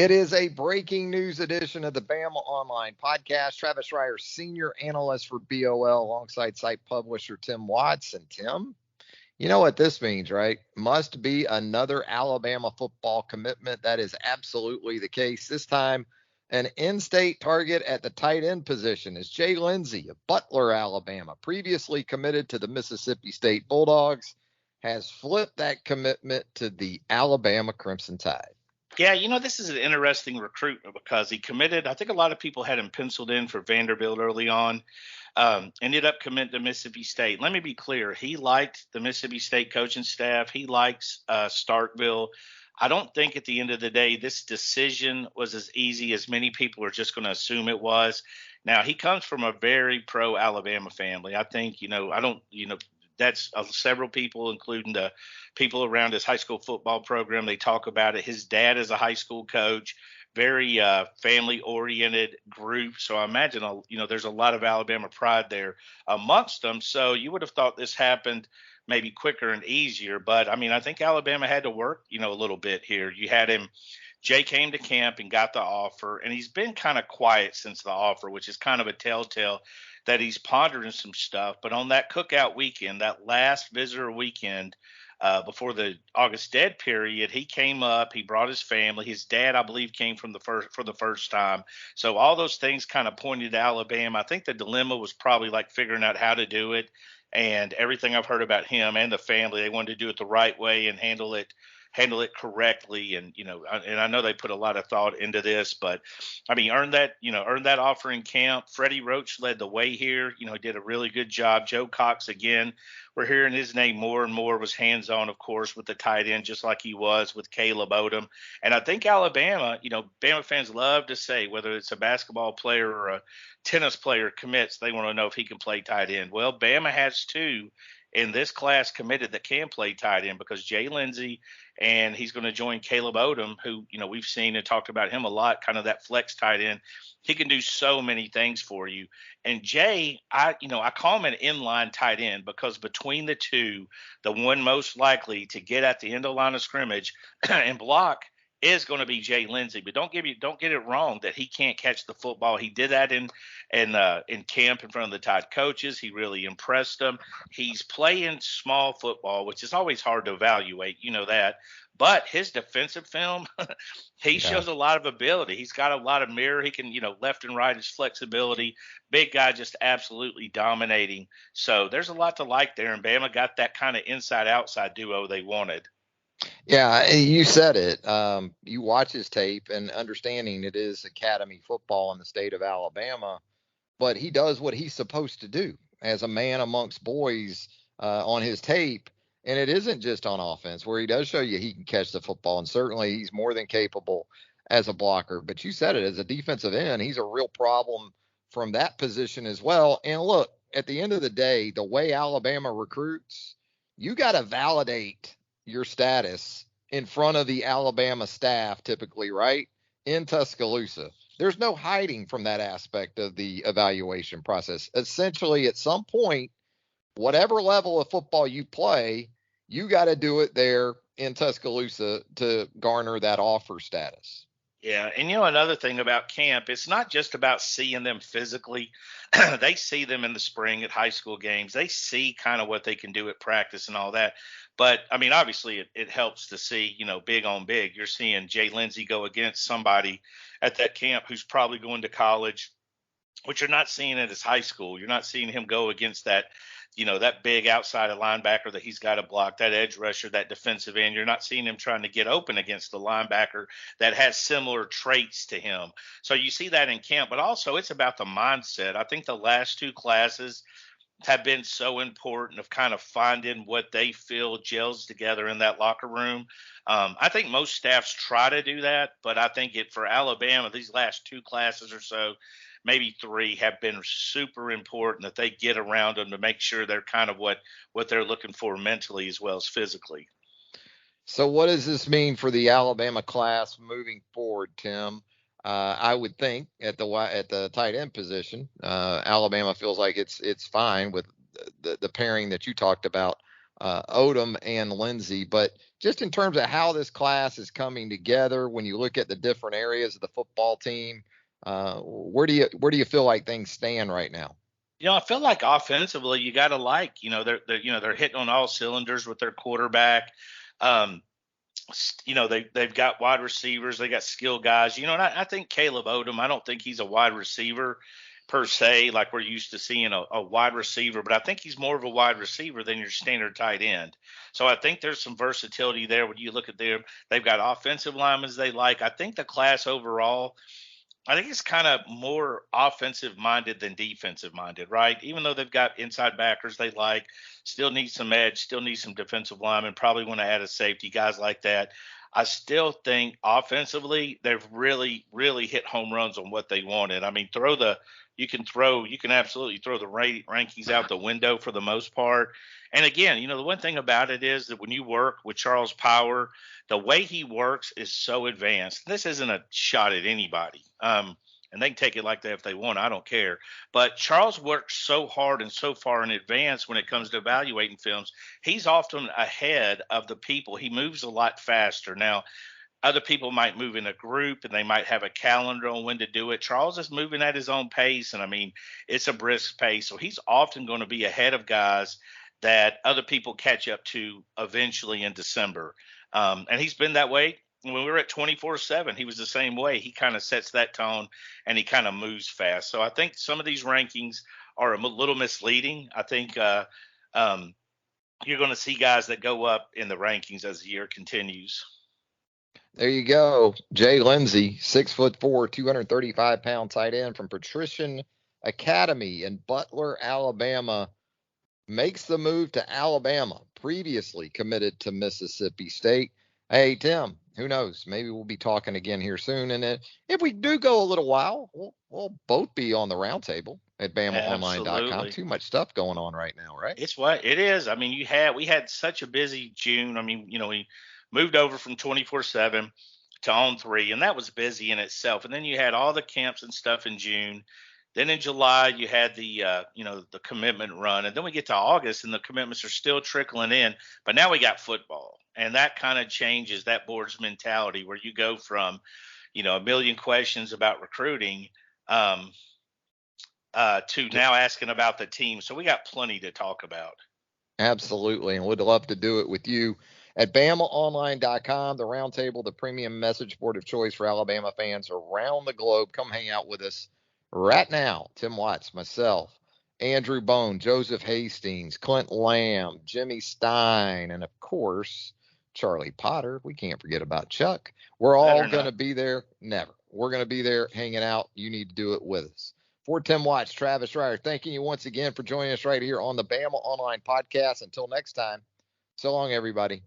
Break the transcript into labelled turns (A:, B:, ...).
A: It is a breaking news edition of the Bama Online Podcast. Travis Reier, senior analyst for BOL, alongside site publisher Tim Watts. And Tim, you know what this means, right? Must be another Alabama football commitment. That is absolutely the case. This time, an in-state target at the tight end position is Jay Lindsey of Butler, Alabama, previously committed to the Mississippi State Bulldogs, has flipped that commitment to the Alabama Crimson Tide.
B: Yeah, this is an interesting recruit because he committed. I think a lot of people had him penciled in for Vanderbilt early on. Ended up committing to Mississippi State. Let me be clear. He liked the Mississippi State coaching staff. He likes Starkville. I don't think at the end of the day this decision was as easy as many people are just going to assume it was. Now, he comes from a very pro-Alabama family. I think, that's several people, including the people around his high school football program. They talk about it. His dad is a high school coach, very family-oriented group. So I imagine, there's a lot of Alabama pride there amongst them. So you would have thought this happened maybe quicker and easier. But, I think Alabama had to work, a little bit here. You had him. Jay came to camp and got the offer, and he's been kind of quiet since the offer, which is kind of a telltale that he's pondering some stuff. But on that cookout weekend, that last visitor weekend before the August dead period, he came up. He brought his family. His dad, I believe, came for the first time. So all those things kind of pointed to Alabama. I think the dilemma was probably like figuring out how to do it. And everything I've heard about him and the family, they wanted to do it the right way and handle it correctly. And, and I know they put a lot of thought into this, but earned that offer in camp. Freddie Roach led the way here, did a really good job. Joe Cox, again, we're hearing his name more and more, was hands-on, of course, with the tight end, just like he was with Caleb Odom. And I think Alabama, Bama fans love to say, whether it's a basketball player or a tennis player commits, they want to know if he can play tight end. Well, Bama has two in this class committed that can play tight end, because Jay Lindsey, and he's going to join Caleb Odom, who, we've seen and talked about him a lot, kind of that flex tight end. He can do so many things for you. And Jay, I call him an inline tight end because between the two, the one most likely to get at the end of the line of scrimmage and block is going to be Jay Lindsey. But don't get it wrong that he can't catch the football. He did that in camp in front of the Tide coaches. He really impressed them. He's playing small football, which is always hard to evaluate, that. But his defensive film, he shows a lot of ability. He's got a lot of mirror. He can, left and right, his flexibility. Big guy, just absolutely dominating. So there's a lot to like there. And Bama got that kind of inside-outside duo they wanted.
A: Yeah, you said it. You watch his tape and understanding it is academy football in the state of Alabama, but he does what he's supposed to do as a man amongst boys on his tape. And it isn't just on offense, where he does show you he can catch the football, and certainly he's more than capable as a blocker. But you said it, as a defensive end, he's a real problem from that position as well. And look, at the end of the day, the way Alabama recruits, you got to validate your status in front of the Alabama staff, typically, right, in Tuscaloosa. There's no hiding from that aspect of the evaluation process. Essentially, at some point, whatever level of football you play, you got to do it there in Tuscaloosa to garner that offer status.
B: Yeah, and another thing about camp, it's not just about seeing them physically. They see them in the spring at high school games. They see kind of what they can do at practice and all that. But, obviously it helps to see, big on big. You're seeing Jay Lindsey go against somebody at that camp who's probably going to college, which you're not seeing at his high school. You're not seeing him go against that, that big outside linebacker that he's got to block, that edge rusher, that defensive end. You're not seeing him trying to get open against the linebacker that has similar traits to him. So you see that in camp, but also it's about the mindset. I think the last two classes have been so important of kind of finding what they feel gels together in that locker room. I think most staffs try to do that, but I think for Alabama, these last two classes or so, maybe three, have been super important that they get around them to make sure they're kind of what they're looking for mentally as well as physically.
A: So what does this mean for the Alabama class moving forward, Tim? I would think at the tight end position, Alabama feels like it's fine with the pairing that you talked about Odom and Lindsey. But just in terms of how this class is coming together, when you look at the different areas of the football team, where do you feel like things stand right now?
B: I feel like offensively, you got to they're hitting on all cylinders with their quarterback. Um, they've got wide receivers, they got skill guys. And I think Caleb Odom, I don't think he's a wide receiver per se, like we're used to seeing a wide receiver, but I think he's more of a wide receiver than your standard tight end. So I think there's some versatility there when you look at them. They've got offensive linemen they like. I think the class overall, I think it's kind of more offensive minded than defensive minded, right? Even though they've got inside backers they like, still need some edge, still need some defensive linemen, probably want to add a safety, guys like that. I still think offensively they've really, really hit home runs on what they wanted. I mean, you can absolutely throw the rankings out the window for the most part. And again, the one thing about it is that when you work with Charles Power, the way he works is so advanced. This isn't a shot at anybody. And they can take it like that if they want. I don't care. But Charles works so hard and so far in advance when it comes to evaluating films. He's often ahead of the people. He moves a lot faster. Now, other people might move in a group and they might have a calendar on when to do it. Charles is moving at his own pace. And I mean, it's a brisk pace. So he's often going to be ahead of guys that other people catch up to eventually in December. And he's been that way. When we were at 24/7, he was the same way. He kind of sets that tone and he kind of moves fast. So I think some of these rankings are a little misleading. I think you're going to see guys that go up in the rankings as the year continues.
A: There you go. Jay Lindsey, 6'4", 235-pound tight end from Patrician Academy in Butler, Alabama, makes the move to Alabama, previously committed to Mississippi State. Hey, Tim, who knows? Maybe we'll be talking again here soon. And if we do go a little while, we'll both be on the roundtable at BamaOnline.com. Too much stuff going on right now, right?
B: It's what it is. I mean, we had such a busy June. I mean, we moved over from 24/7 to On3, and that was busy in itself. And then you had all the camps and stuff in June. Then in July, you had the commitment run. And then we get to August, and the commitments are still trickling in. But now we got football. And that kind of changes that board's mentality where you go from, a million questions about recruiting to now asking about the team. So we got plenty to talk about.
A: Absolutely. And would love to do it with you at BamaOnline.com, the roundtable, the premium message board of choice for Alabama fans around the globe. Come hang out with us right now. Tim Watts, myself, Andrew Bone, Joseph Hastings, Clint Lamb, Jimmy Stein, and of course, Charlie Potter. We can't forget about Chuck. We're all going to be there. Never. We're going to be there hanging out. You need to do it with us. For Tim Watts, Travis Reier, thanking you once again for joining us right here on the Bama Online Podcast. Until next time, so long, everybody.